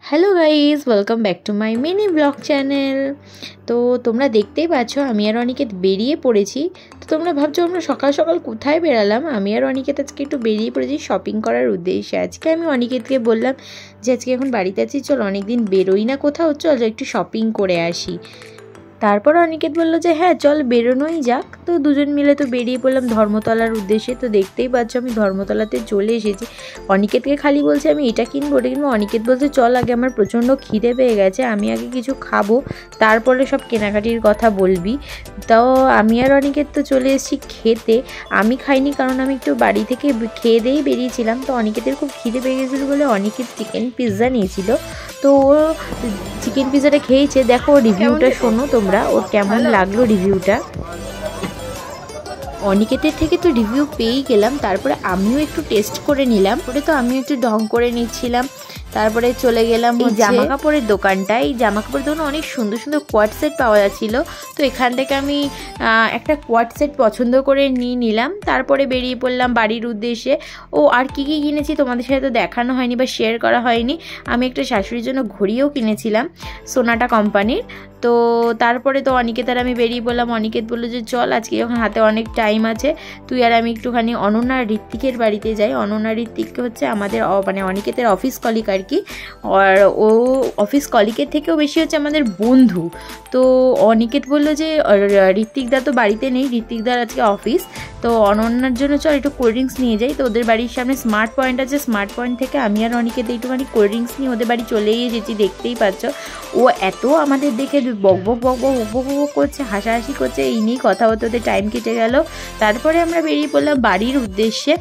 Hello guys, welcome back to my mini blog channel. তো তোমরা দেখতেই পাচ্ছ আমি আর অনিকেত বেরিয়ে পড়েছি। তো তোমরা ভাবছো আমরা সকাল সকাল কোথায় বেরালাম। আমি আর অনিকেত আজকে একটু বেরিয়ে পড়েছি শপিং করার উদ্দেশ্যে। আজকে আমি অনিকেতকে বললাম যে আজকে এখন বাড়িতে আছি, চল অনেকদিন বেরোই না কোথাও, চল একটু শপিং করে আসি। তারপর অনিকেত বললো যে হ্যাঁ চল বেরোনোই যাক। তো দুজন মিলে তো বেরিয়ে পড়লাম ধর্মতলার উদ্দেশ্যে। তো দেখতেই পাচ্ছ আমি ধর্মতলাতে চলে এসেছি। অনিকেতকে খালি বলছে আমি এটা কিনবো ওটা কিনবো, অনিকেত বলছে চল আগে আমার প্রচণ্ড খিদে পেয়ে গেছে, আমি আগে কিছু খাবো তারপরে সব কেনাকাটির কথা বলবি। তো আমি আর অনিকেত তো চলে এসেছি খেতে। আমি খাইনি কারণ আমি একটু বাড়ি থেকে খেয়ে দিয়েই বেরিয়েছিলাম। তো অনিকেতের খুব খিদে পেয়ে গেছিলো বলে অনিকেত চিকেন পিৎজা নিয়েছিল। তো ও চিকেন পিৎজাটা খেয়েছে। দেখো রিভিউটা শোনো তোমরা, ওর কেমন লাগলো রিভিউটা। অনিকেতের থেকে তো রিভিউ পেয়েই গেলাম, তারপরে আমিও একটু টেস্ট করে নিলাম। ওটা তো আমিও একটু ঢং করে নিচ্ছিলাম। তারপরে চলে গেলাম এই জামা কাপড়ের দোকানটায়। এই জামা কাপড়ের দোকানে অনেক সুন্দর সুন্দর কোয়াড সেট পাওয়া যাচ্ছিলো। তো এখান থেকে আমি একটা কোয়াড সেট পছন্দ করে নিয়ে নিলাম। তারপরে বেরিয়ে পড়লাম বাড়ির উদ্দেশ্যে। ও আর কি কি কিনেছি তোমাদের সাথে তো দেখানো হয়নি বা শেয়ার করা হয়নি। আমি একটা শাশুড়ির জন্য ঘড়িও কিনেছিলাম সোনাটা কোম্পানির। তো তারপরে তো অনিকেত আর আমি বেরিয়ে পড়লাম। অনিকেত বললো যে চল আজকে যখন হাতে অনেক টাইম আছে তুই আর আমি একটুখানি অনন্যা আর ঋত্বিকের বাড়িতে যাই। অনন্যা ঋত্বিক হচ্ছে আমাদের মানে অনিকেতের অফিস কলিগ আর কি। আর ও অফিস কলিগের থেকেও বেশি হচ্ছে আমাদের বন্ধু। তো অনিকেত বললো যে ঋত্বিকদা তো বাড়িতে নেই, ঋত্বিকদার আজকে অফিস। তো অনন্যার জন্য চল একটু কোল্ড ড্রিঙ্কস নিয়ে যাই। তো ওদের বাড়ির সামনে স্মার্ট পয়েন্ট আছে, স্মার্ট পয়েন্ট থেকে আমি আর অনিকেত একটুখানি কোল্ড ড্রিঙ্কস নিয়ে ওদের বাড়ি চলেই এসেছি। দেখতেই পাচ্ছ ও এত আমাদের দেখে বক বক বক বক উপভোগ করছে, হাসাহাসি করছে, এই নিয়েই কথা হতে হতে টাইম কেটে গেল। তারপরে আমরা বেরিয়ে পড়লাম বাড়ির উদ্দেশ্যে।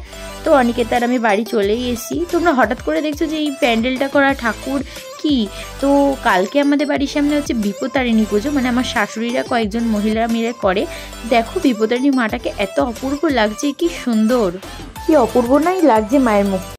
তো অনিকেত আর আমি বাড়ি চলেই এসেছি। তোমরা হঠাৎ করে দেখছো যে এই প্যান্ডেলটা করা ঠাকুর কি। তো কালকে আমাদের বাড়ির সামনে হচ্ছে বিপত্তারিণী পুজো, মানে আমার শাশুড়িরা কয়েকজন মহিলা মিলে করে। দেখো বিপত্তারিণী মাটাকে এত অপূর্ব লাগছে, কি সুন্দর, কি অপূর্ব নাই লাগছে মায়ের মুখ।